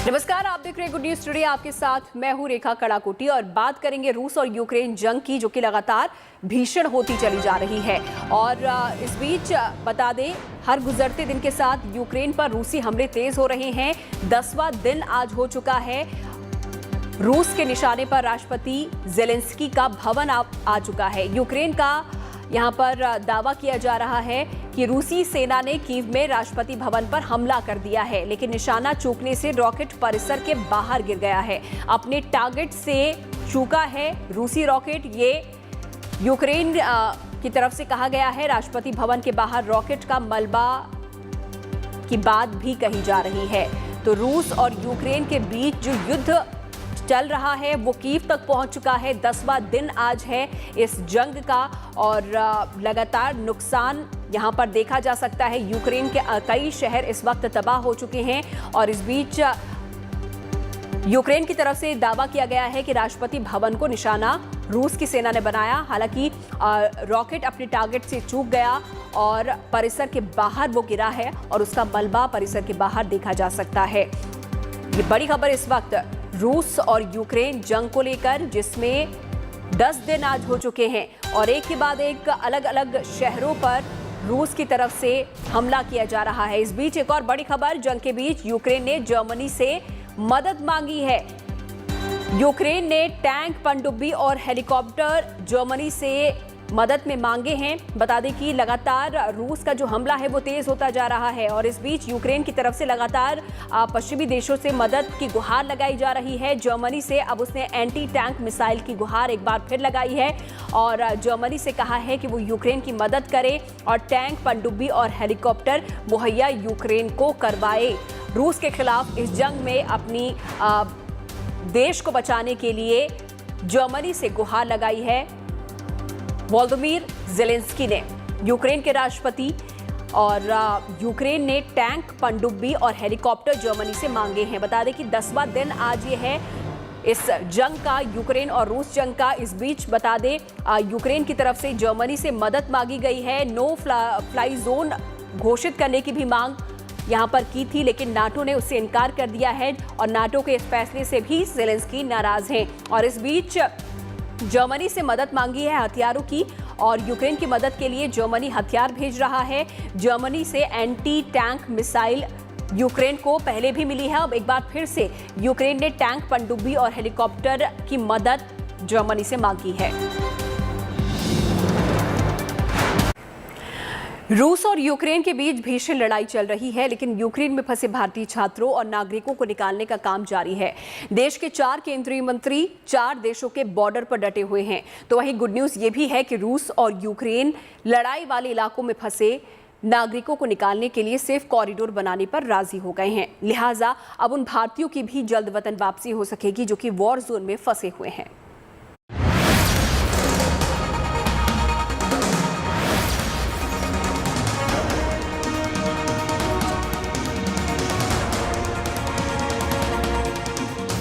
नमस्कार, आप देख रहे हैं गुड न्यूज टुडे। आपके साथ मैं हूं रेखा कड़ाकोटी और बात करेंगे रूस और यूक्रेन जंग की, जो कि लगातार भीषण होती चली जा रही है। और इस बीच बता दें, हर गुजरते दिन के साथ यूक्रेन पर रूसी हमले तेज हो रहे हैं। 10वां दिन आज हो चुका है। रूस के निशाने पर राष्ट्रपति जेलेंस्की का भवन आ चुका है। यूक्रेन का यहां पर दावा किया जा रहा है कि रूसी सेना ने कीव में राष्ट्रपति भवन पर हमला कर दिया है, लेकिन निशाना चूकने से रॉकेट परिसर के बाहर गिर गया है। अपने टारगेट से चूका है रूसी रॉकेट, ये यूक्रेन की तरफ से कहा गया है। राष्ट्रपति भवन के बाहर रॉकेट का मलबा की बात भी कही जा रही है। तो रूस और यूक्रेन के बीच जो युद्ध चल रहा है वो कीव तक पहुंच चुका है। 10वां दिन आज है इस जंग का और लगातार नुकसान यहां पर देखा जा सकता है। यूक्रेन के कई शहर इस वक्त तबाह हो चुके हैं और इस बीच यूक्रेन की तरफ से दावा किया गया है कि राष्ट्रपति भवन को निशाना रूस की सेना ने बनाया। हालांकि रॉकेट अपने टारगेट से चूक गया और परिसर के बाहर वो गिरा है और उसका मलबा परिसर के बाहर देखा जा सकता है। ये बड़ी खबर इस वक्त रूस और यूक्रेन जंग को लेकर, जिसमें 10 दिन आज हो चुके हैं और एक के बाद एक अलग अलग शहरों पर रूस की तरफ से हमला किया जा रहा है। इस बीच एक और बड़ी खबर, जंग के बीच यूक्रेन ने जर्मनी से मदद मांगी है। यूक्रेन ने टैंक, पनडुब्बी और हेलीकॉप्टर जर्मनी से मदद में मांगे हैं। बता दें कि लगातार रूस का जो हमला है वो तेज होता जा रहा है और इस बीच यूक्रेन की तरफ से लगातार पश्चिमी देशों से मदद की गुहार लगाई जा रही है। जर्मनी से अब उसने एंटी टैंक मिसाइल की गुहार एक बार फिर लगाई है और जर्मनी से कहा है कि वो यूक्रेन की मदद करे और टैंक, पनडुब्बी और हेलीकॉप्टर मुहैया यूक्रेन को करवाए। रूस के खिलाफ इस जंग में अपनी देश को बचाने के लिए जर्मनी से गुहार लगाई है वोलोदिमीर जेलेंस्की ने। यूक्रेन के राष्ट्रपति और यूक्रेन ने टैंक, पनडुब्बी और हेलीकॉप्टर जर्मनी से मांगे हैं। बता दें कि 10वां दिन आज ये है इस जंग का, यूक्रेन और रूस जंग का। इस बीच बता दें, यूक्रेन की तरफ से जर्मनी से मदद मांगी गई है। नो फ्लाई जोन घोषित करने की भी मांग यहां पर की थी, लेकिन नाटो ने उससे इनकार कर दिया है और नाटो के इस फैसले से भी जेलेंस्की नाराज हैं। और इस बीच जर्मनी से मदद मांगी है हथियारों की और यूक्रेन की मदद के लिए जर्मनी हथियार भेज रहा है। जर्मनी से एंटी टैंक मिसाइल यूक्रेन को पहले भी मिली है। अब एक बार फिर से यूक्रेन ने टैंक, पनडुब्बी और हेलीकॉप्टर की मदद जर्मनी से मांगी है। रूस और यूक्रेन के बीच भीषण लड़ाई चल रही है, लेकिन यूक्रेन में फंसे भारतीय छात्रों और नागरिकों को निकालने का काम जारी है। देश के 4 केंद्रीय मंत्री 4 देशों के बॉर्डर पर डटे हुए हैं। तो वहीं गुड न्यूज़ ये भी है कि रूस और यूक्रेन लड़ाई वाले इलाकों में फंसे नागरिकों को निकालने के लिए सेफ कॉरिडोर बनाने पर राजी हो गए हैं। लिहाजा अब उन भारतीयों की भी जल्द वतन वापसी हो सकेगी जो कि वॉर जोन में फंसे हुए हैं।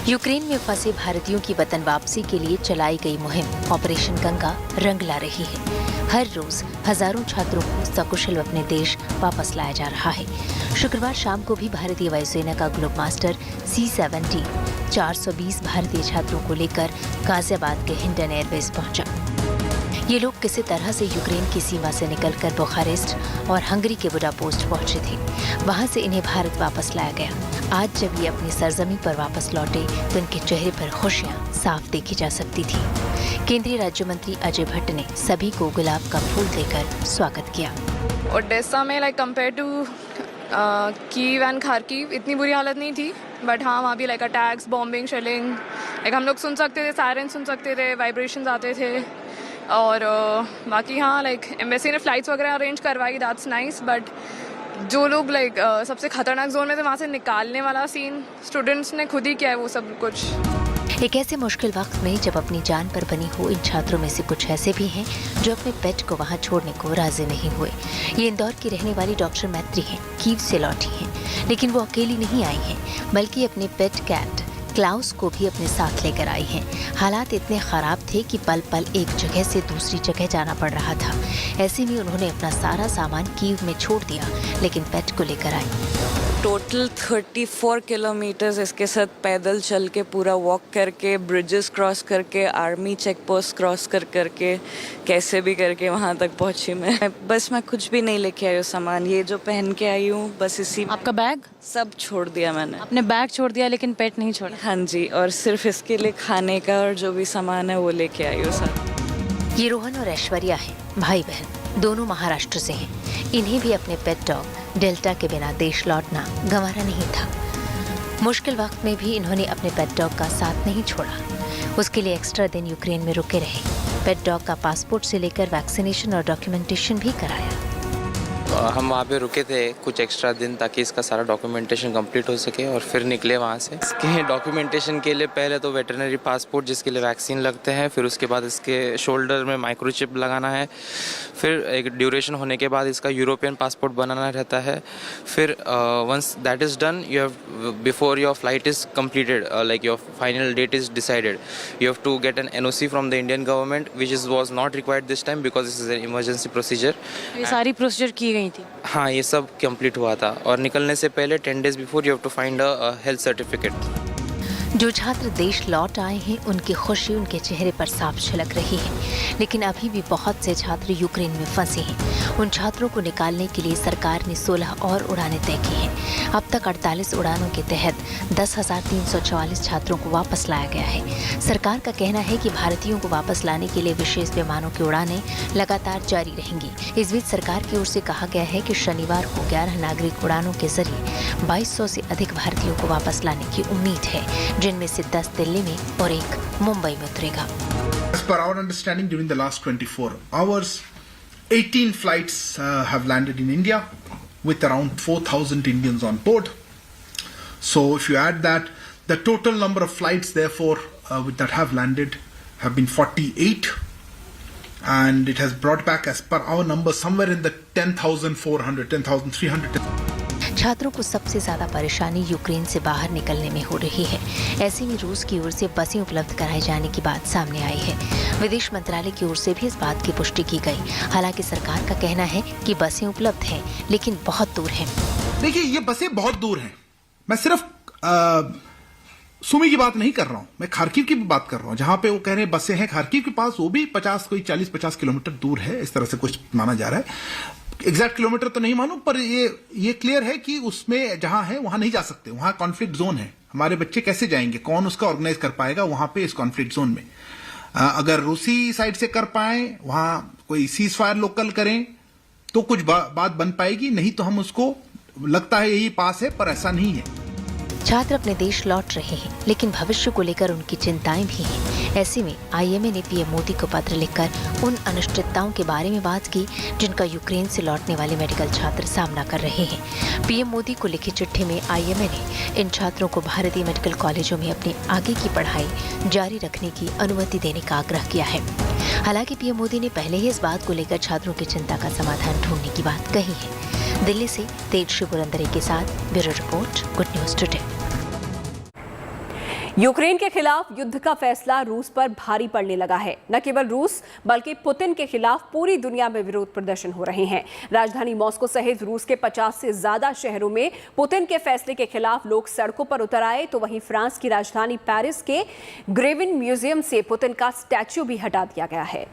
यूक्रेन में फंसे भारतीयों की वतन वापसी के लिए चलाई गई मुहिम ऑपरेशन गंगा रंग ला रही है। हर रोज हजारों छात्रों को सकुशल अपने देश वापस लाया जा रहा है। शुक्रवार शाम को भी भारतीय वायुसेना का ग्लोब मास्टर C-70 420 भारतीय छात्रों को लेकर गाजियाबाद के हिंडन एयरबेस पहुंचा। ये लोग किसी तरह से यूक्रेन की सीमा से निकलकर बुखारेस्ट और हंगरी के बुडापेस्ट पहुंचे थे। वहां से इन्हें भारत वापस लाया गया। आज जब ये अपनी सरजमी पर वापस लौटे तो इनके चेहरे पर खुशियां साफ देखी जा सकती थी। केंद्रीय राज्य मंत्री अजय भट्ट ने सभी को गुलाब का फूल देकर स्वागत किया। ओडेसा में compare to Kyiv and Kharkiv इतनी बुरी हालत नहीं थी, बट हाँ वहाँ भी अटैक्स, बॉम्बिंग, शेलिंग हम लोग सुन सकते थे, सायरन सुन सकते थे, वाइब्रेशंस आते थे। और बाकी हाँ एम्बेसी ने फ्लाइट्स वगैरह अरेंज करवाई, दैट्स नाइस। बट जो लोग सबसे खतरनाक जोन में थे वहाँ से निकालने वाला सीन स्टूडेंट्स ने खुद ही किया है वो सब कुछ। एक ऐसे मुश्किल वक्त में जब अपनी जान पर बनी हो, इन छात्रों में से कुछ ऐसे भी हैं जो अपने पेट को वहां छोड़ने को राजी नहीं हुए। ये इंदौर की रहने वाली डॉक्टर मैत्री हैं, कीव से लौटी हैं, लेकिन वो अकेली नहीं आई हैं, बल्कि अपने पेट कैट क्लाउस को भी अपने साथ लेकर आई हैं। हालात इतने ख़राब थे कि पल पल एक जगह से दूसरी जगह जाना पड़ रहा था। ऐसे में उन्होंने अपना सारा सामान कीव में छोड़ दिया, लेकिन पेट को लेकर आई। टोटल 34 किलोमीटर्स इसके साथ पैदल चल के, पूरा वॉक करके, ब्रिजेस क्रॉस करके, आर्मी चेक पोस्ट क्रॉस करके कैसे भी करके वहाँ तक पहुँची मैं। बस मैं कुछ भी नहीं लेके आई हूँ सामान, ये जो पहन के आई हूँ बस इसी। आपका बैग? सब छोड़ दिया मैंने। आपने बैग छोड़ दिया लेकिन पेट नहीं छोड़ा? हाँ जी, और सिर्फ इसके लिए खाने का और जो भी सामान है वो लेके आई हूँ सब। ये रोहन और ऐश्वर्या हैं, भाई बहन, दोनों महाराष्ट्र से हैं। इन्हें भी अपने पेट डॉग डेल्टा के बिना देश लौटना गंवारा नहीं था। मुश्किल वक्त में भी इन्होंने अपने पेट डॉग का साथ नहीं छोड़ा। उसके लिए एक्स्ट्रा दिन यूक्रेन में रुके रहे। पेट डॉग का पासपोर्ट से लेकर वैक्सीनेशन और डॉक्यूमेंटेशन भी कराया। हम वहाँ पे रुके थे कुछ एक्स्ट्रा दिन ताकि इसका सारा डॉक्यूमेंटेशन कंप्लीट हो सके और फिर निकले वहाँ से। इसके डॉक्यूमेंटेशन के लिए पहले तो वेटरनरी पासपोर्ट जिसके लिए वैक्सीन लगते हैं, फिर उसके बाद इसके शोल्डर में माइक्रोचिप लगाना है, फिर एक ड्यूरेशन होने के बाद इसका यूरोपियन पासपोर्ट बनाना रहता है। फिर once that is done, you have before your flight is completed, like your final date is decided, you have to get an NOC from the Indian government which is was not required this time because this is an emergency procedure. ये सारी procedure की गई थी? हाँ, ये सब complete हुआ था और निकलने से पहले 10 days before you have to find a health certificate. जो छात्र देश लौट आए हैं उनकी खुशी उनके चेहरे पर साफ झलक रही है, लेकिन अभी भी बहुत से छात्र यूक्रेन में फंसे हैं। उन छात्रों को निकालने के लिए सरकार ने 16 और उड़ानें तय की हैं। अब तक 48 उड़ानों के तहत 10,344 छात्रों को वापस लाया गया है। सरकार का कहना है कि भारतीयों को वापस लाने के लिए विशेष विमानों की उड़ानें लगातार जारी रहेंगी। इस बीच सरकार की ओर से कहा गया है कि शनिवार को 11 नागरिक उड़ानों के जरिए 2200 से अधिक भारतीयों को वापस लाने की उम्मीद है, जिनमें से 10 दिल्ली में और एक मुंबई में उतरेगा। As per our understanding, during the last 24 hours, 18 flights have landed in India with around 4,000 Indians on board. So if you add that, the total number of flights therefore that have landed have been 48, and it has brought back, as per our numbers, somewhere in the 10,400, 10,300. छात्रों को सबसे ज्यादा परेशानी Ukraine से बाहर निकलने में हो रही है। ऐसे में रूस की ओर से बसें उपलब्ध कराए जाने की बात सामने आई है। विदेश मंत्रालय की ओर से भी इस बात की पुष्टि की गई। हालांकि सरकार का कहना है कि बसें उपलब्ध हैं, लेकिन बहुत दूर हैं। देखिए, ये बसें बहुत दूर हैं। मैं सिर्फ सुमी की बात नहीं कर रहा हूं, मैं खार्किव की भी बात कर रहा हूं, जहां पे वो कह रहे हैं बसें हैं खार्किव के पास, वो भी 40-50 किलोमीटर दूर है, इस तरह से कुछ माना जा रहा है। एग्जैक्ट किलोमीटर तो नहीं मालूम, पर ये क्लियर है कि उसमें जहां है वहां नहीं जा सकते, वहां कॉन्फ्लिक्ट जोन है। हमारे बच्चे कैसे जाएंगे, कौन उसका ऑर्गेनाइज कर पाएगा वहां पे इस कॉन्फ्लिक्ट जोन में? अगर रूसी साइड से कर पाए, वहां कोई सीज फायर लोकल करें तो कुछ बात बन पाएगी, नहीं तो हम उसको लगता है यही पास है, पर ऐसा नहीं है। छात्र अपने देश लौट रहे हैं, लेकिन भविष्य को लेकर उनकी चिंताएं भी हैं। ऐसे में IMA ने PM मोदी को पत्र लिखकर उन अनिश्चितताओं के बारे में बात की जिनका यूक्रेन से लौटने वाले मेडिकल छात्र सामना कर रहे हैं। PM मोदी को लिखी चिट्ठी में IMA ने इन छात्रों को भारतीय मेडिकल कॉलेजों में अपनी आगे की पढ़ाई जारी रखने की अनुमति देने का आग्रह किया है। हालांकि PM मोदी ने पहले ही इस बात को लेकर छात्रों की चिंता का समाधान ढूंढने की बात कही है। दिल्ली से तेजस्वी पुरंदरे के साथ bureau report, good news today. Ukraine के खिलाफ युद्ध का फैसला रूस पर भारी पड़ने लगा है। न केवल रूस बल्कि पुतिन के खिलाफ पूरी दुनिया में विरोध प्रदर्शन हो रहे हैं। राजधानी मॉस्को सहित रूस के 50 से ज्यादा शहरों में पुतिन के फैसले के खिलाफ लोग सड़कों पर उतर आए, तो वहीं फ्रांस की राजधानी पेरिस के ग्रेविन म्यूजियम से पुतिन का स्टैच्यू भी हटा दिया गया है।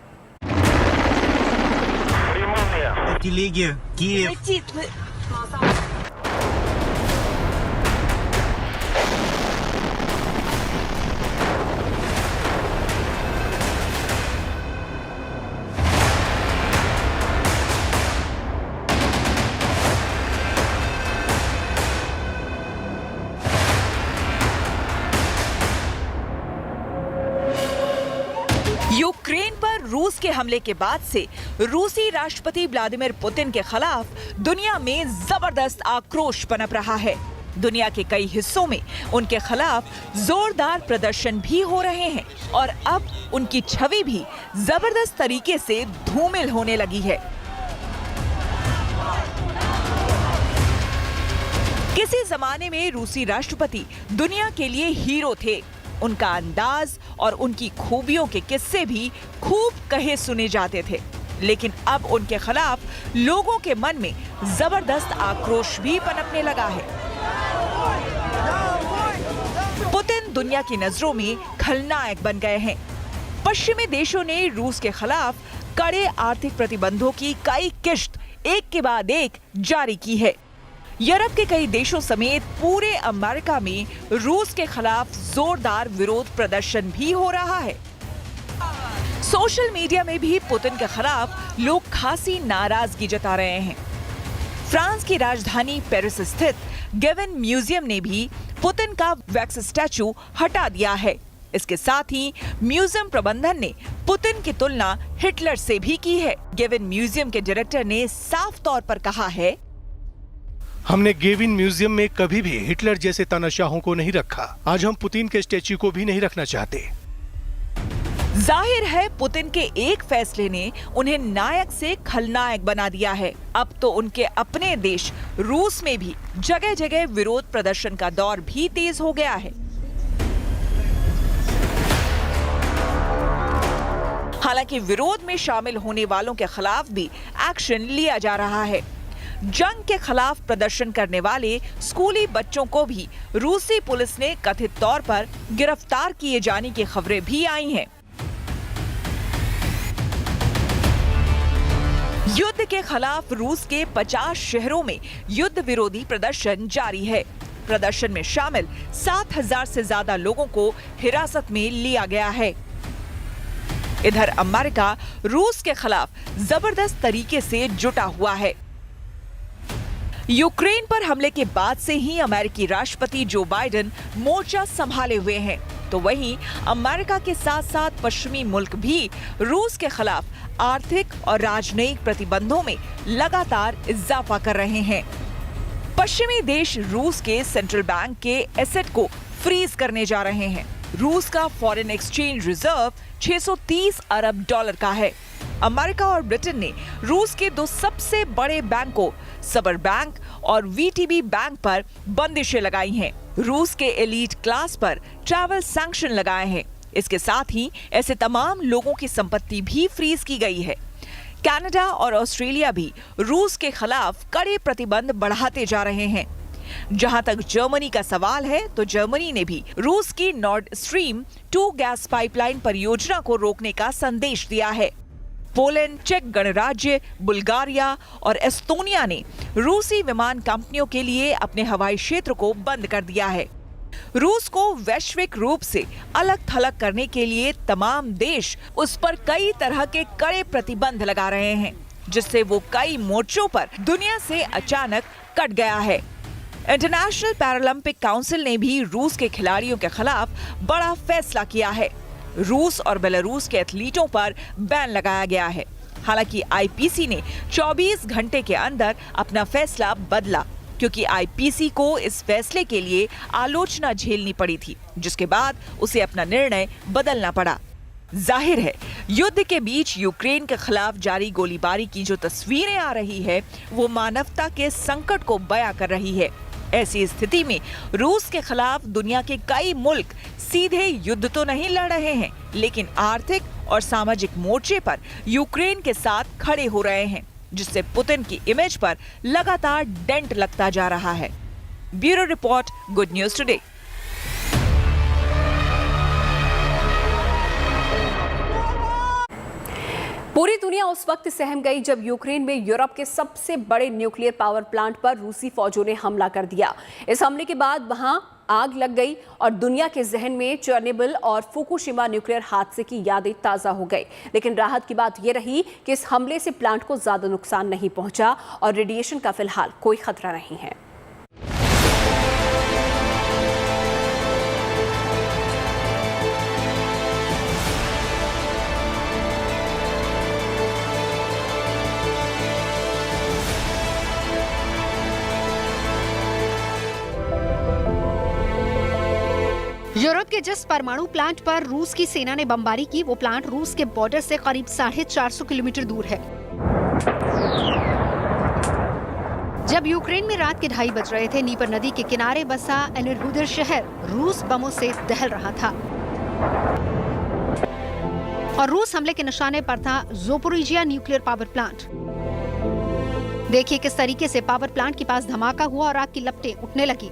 यूक्रेन पर रूस के हमले के बाद से रूसी राष्ट्रपति व्लादिमीर पुतिन के खिलाफ दुनिया में जबरदस्त आक्रोश पनप रहा है। दुनिया के कई हिस्सों में उनके खिलाफ जोरदार प्रदर्शन भी हो रहे हैं और अब उनकी छवि भी जबरदस्त तरीके से धूमिल होने लगी है। किसी जमाने में रूसी राष्ट्रपति दुनिया के लिए हीरो थे। उनका अंदाज और उनकी खूबियों के किस्से भी खूब कहे सुने जाते थे, लेकिन अब उनके खिलाफ लोगों के मन में जबरदस्त आक्रोश भी पनपने लगा है। पुतिन दुनिया की नजरों में खलनायक बन गए हैं। पश्चिमी देशों ने रूस के खिलाफ कड़े आर्थिक प्रतिबंधों की कई किश्त एक के बाद एक जारी की है। यूरोप के कई देशों समेत पूरे अमेरिका में रूस के खिलाफ जोरदार विरोध प्रदर्शन भी हो रहा है। सोशल मीडिया में भी पुतिन के खिलाफ लोग खासी नाराजगी जता रहे हैं। फ्रांस की राजधानी पेरिस स्थित गेवन म्यूजियम ने भी पुतिन का वैक्स स्टैचू हटा दिया है। इसके साथ ही म्यूजियम प्रबंधन ने पुतिन की तुलना हिटलर से भी की है। गेवन म्यूजियम के डायरेक्टर ने साफ तौर पर कहा है, हमने गेविन म्यूजियम में कभी भी हिटलर जैसे तानाशाहों को नहीं रखा। आज हम पुतिन के स्टैच्यू को भी नहीं रखना चाहते। जाहिर है पुतिन के एक फैसले ने उन्हें नायक से खलनायक बना दिया है। अब तो उनके अपने देश रूस में भी जगह जगह विरोध प्रदर्शन का दौर भी तेज हो गया है। हालांकि विरोध में शामिल होने वालों के खिलाफ भी एक्शन लिया जा रहा है। जंग के खिलाफ प्रदर्शन करने वाले स्कूली बच्चों को भी रूसी पुलिस ने कथित तौर पर गिरफ्तार किए जाने की खबरें भी आई हैं। युद्ध के खिलाफ रूस के 50 शहरों में युद्ध विरोधी प्रदर्शन जारी है। प्रदर्शन में शामिल 7,000 से ज्यादा लोगों को हिरासत में लिया गया है। इधर अमेरिका रूस के खिलाफ जबरदस्त तरीके से जुटा हुआ है। यूक्रेन पर हमले के बाद से ही अमेरिकी राष्ट्रपति जो बाइडेन मोर्चा संभाले हुए हैं, तो वहीं अमेरिका के साथ साथ पश्चिमी मुल्क भी रूस के खिलाफ आर्थिक और राजनयिक प्रतिबंधों में लगातार इजाफा कर रहे हैं। पश्चिमी देश रूस के सेंट्रल बैंक के एसेट को फ्रीज करने जा रहे हैं। रूस का फॉरेन एक्सचेंज रिजर्व 630 अरब डॉलर का है। अमेरिका और ब्रिटेन ने रूस के दो सबसे बड़े बैंकों सबर बैंक और वीटीबी बैंक पर बंदिशें लगाई हैं। रूस के एलीट क्लास पर ट्रैवल सैंक्शन लगाए हैं। इसके साथ ही ऐसे तमाम लोगों की संपत्ति भी फ्रीज की गई है। कनाडा और ऑस्ट्रेलिया भी रूस के खिलाफ कड़े प्रतिबंध बढ़ाते जा रहे हैं। जहां तक जर्मनी का सवाल है, तो जर्मनी ने भी रूस की नॉर्ड स्ट्रीम 2 गैस पाइपलाइन परियोजना को रोकने का संदेश दिया है। पोलैंड, चेक गणराज्य, बुल्गारिया और एस्तोनिया ने रूसी विमान कंपनियों के लिए अपने हवाई क्षेत्र को बंद कर दिया है। रूस को वैश्विक रूप से अलग थलग करने के लिए तमाम देश उस पर कई तरह के कड़े प्रतिबंध लगा रहे हैं, जिससे वो कई मोर्चों पर दुनिया से अचानक कट गया है। इंटरनेशनल पैरालंपिक काउंसिल ने भी रूस के खिलाड़ियों के खिलाफ बड़ा फैसला किया है। रूस और बेलारूस के एथलीटों पर बैन लगाया गया है। हालांकि आईपीसी ने 24 घंटे के अंदर अपना फैसला बदला, क्योंकि आईपीसी को इस फैसले के लिए आलोचना झेलनी पड़ी थी, जिसके बाद उसे अपना निर्णय बदलना पड़ा। जाहिर है, युद्ध के बीच यूक्रेन के खिलाफ जारी गोलीबारी की जो तस्वीरें आ रही है, वो मानवता के संकट को बयां कर रही है। ऐसी स्थिति में रूस के खिलाफ दुनिया के कई मुल्क सीधे युद्ध तो नहीं लड़ रहे हैं, लेकिन आर्थिक और सामाजिक मोर्चे पर यूक्रेन के साथ खड़े हो रहे हैं, जिससे पुतिन की इमेज पर लगातार डेंट लगता जा रहा है। Bureau report, good news today. पूरी दुनिया उस वक्त सहम गई जब यूक्रेन में यूरोप के सबसे बड़े न्यूक्लियर पावर प्लांट पर रूसी फौजों ने हमला कर दिया। इस हमले के बाद वहां आग लग गई और दुनिया के जहन में चेर्नोबिल और फुकुशिमा न्यूक्लियर हादसे की यादें ताज़ा हो गई। लेकिन राहत की बात यह रही कि इस हमले से प्लांट को ज़्यादा नुकसान नहीं पहुंचा और रेडिएशन का फिलहाल कोई खतरा नहीं है। यूरोप के जिस परमाणु प्लांट पर रूस की सेना ने बमबारी की, वो प्लांट रूस के बॉर्डर से करीब 450 किलोमीटर दूर है। जब यूक्रेन में रात के 2:30 बज रहे थे, नीपर नदी के किनारे बसा एनरहुदर शहर रूस बमों से दहल रहा था और रूस हमले के निशाने पर था ज़ोपोरिजिया न्यूक्लियर पावर प्लांट। देखिए किस तरीके से पावर प्लांट के पास धमाका हुआ और आग की लपटें उठने लगी।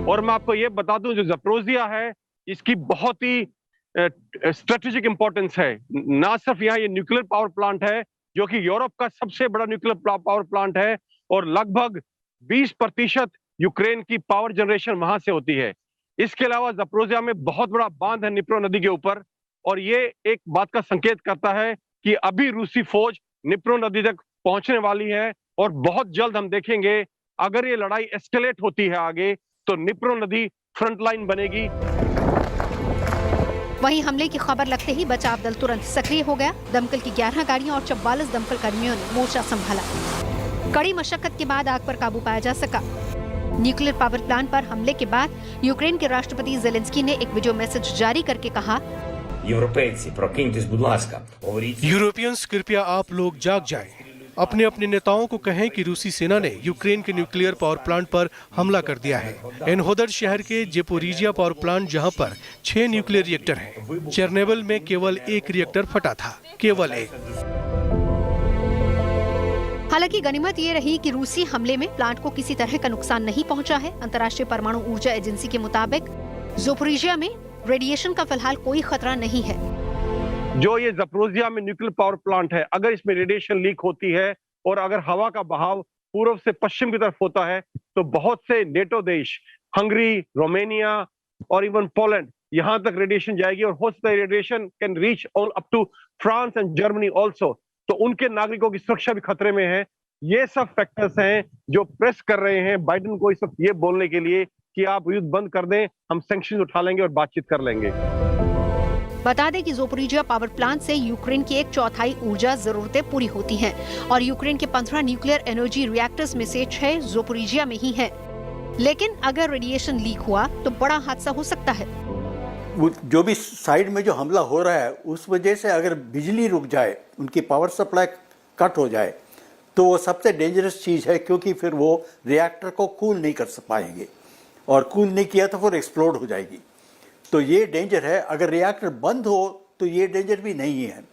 और मैं आपको ये बता दूं, जो ज़पोरिज़िया है इसकी बहुत ही स्ट्रेटेजिक इंपॉर्टेंस है। ना सिर्फ यहाँ ये न्यूक्लियर पावर प्लांट है जो कि यूरोप का सबसे बड़ा न्यूक्लियर पावर प्लांट है, और लगभग 20% यूक्रेन की पावर जनरेशन वहां से होती है। इसके अलावा ज़पोरिज़िया में बहुत बड़ा बांध है निप्रो नदी के ऊपर, और ये एक बात का संकेत करता है कि अभी रूसी फौज निप्रो नदी तक पहुंचने वाली है, और बहुत जल्द हम देखेंगे अगर ये लड़ाई एस्केलेट होती है आगे तो निप्रो नदी फ्रंट लाइन बनेगी। वहीं हमले की खबर लगते ही बचाव दल तुरंत सक्रिय हो गया। दमकल की 11 गाड़ियां और 44 दमकल कर्मियों ने मोर्चा संभाला। कड़ी मशक्कत के बाद आग पर काबू पाया जा सका। न्यूक्लियर पावर प्लांट पर हमले के बाद यूक्रेन के राष्ट्रपति ज़ेलेंस्की ने एक वीडियो मैसेज जारी करके कहा, यूरोपियंस कृपया आप लोग जाग जाएं। अपने अपने नेताओं को कहें कि रूसी सेना ने यूक्रेन के न्यूक्लियर पावर प्लांट पर हमला कर दिया है। एनहोदर शहर के ज़पोरिज़िया पावर प्लांट, जहां पर 6 न्यूक्लियर रिएक्टर हैं, चेरनोबिल में केवल 1 रिएक्टर फटा था, केवल 1। हालांकि गनीमत ये रही कि रूसी हमले में प्लांट को किसी तरह का नुकसान नहीं पहुंचा है। अंतर्राष्ट्रीय परमाणु ऊर्जा एजेंसी के मुताबिक ज़पोरिज़िया में रेडिएशन का फिलहाल कोई खतरा नहीं है। जो ये ज़पोरिज़िया में न्यूक्लियर पावर प्लांट है, अगर इसमें रेडिएशन लीक होती है और अगर हवा का बहाव पूर्व से पश्चिम की तरफ होता है तो बहुत से नेटो देश, हंगरी, रोमानिया और इवन पोलैंड, यहां तक रेडिएशन जाएगी, और हो सकता है radiation can reach all up to France and Germany also. तो उनके नागरिकों की सुरक्षा भी खतरे में है। ये सब फैक्टर्स हैं जो प्रेस कर रहे हैं बाइडेन को इस वक्त ये बोलने के लिए कि आप युद्ध बंद कर दें, हम सैंक्शन उठा लेंगे और बातचीत कर लेंगे। बता दें कि ज़पोरिज़िया पावर प्लांट से यूक्रेन की 1/4 ऊर्जा जरूरतें पूरी होती हैं, और यूक्रेन के 15 न्यूक्लियर एनर्जी रिएक्टर्स में से 6 ज़पोरिज़िया में ही हैं। लेकिन अगर रेडिएशन लीक हुआ तो बड़ा हादसा हो सकता है। जो भी साइड में जो हमला हो रहा है उस वजह से अगर बिजली रुक जाए, उनकी पावर सप्लाई कट हो जाए, तो वो सबसे डेंजरस चीज़ है, क्योंकि फिर वो रिएक्टर को कूल नहीं कर पाएंगे, और कूल नहीं किया तो फिर एक्सप्लोड हो जाएगी। तो ये डेंजर है। अगर रिएक्टर बंद हो तो ये डेंजर भी नहीं है,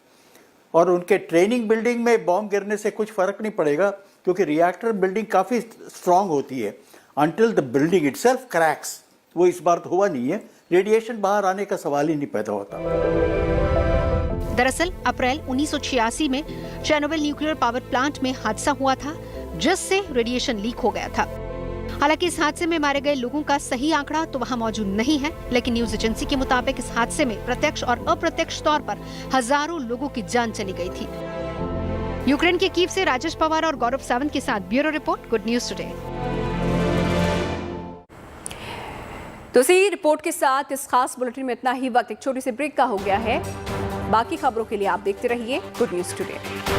और उनके ट्रेनिंग बिल्डिंग में बॉम्ब गिरने से कुछ फ़र्क नहीं पड़ेगा, क्योंकि रिएक्टर बिल्डिंग काफ़ी स्ट्रांग होती है। Until the building itself cracks, वो इस बार तो हुआ नहीं है, रेडिएशन बाहर आने का सवाल ही नहीं पैदा होता। दरअसल अप्रैल 1986 में चेरनोबिल न्यूक्लियर पावर प्लांट में हादसा हुआ था, जिससे रेडिएशन लीक हो गया था। हालांकि इस हादसे में मारे गए लोगों का सही आंकड़ा तो वहां मौजूद नहीं है, लेकिन न्यूज एजेंसी के मुताबिक इस हादसे में प्रत्यक्ष और अप्रत्यक्ष तौर पर हजारों लोगों की जान चली गई थी। यूक्रेन के कीव से राजेश पवार और गौरव सावंत के साथ bureau report, good news today. तो इसी रिपोर्ट के साथ इस खास बुलेटिन में इतना ही। वक्त एक छोटी सी ब्रेक का हो गया है। बाकी खबरों के लिए आप देखते रहिए गुड न्यूज टुडे।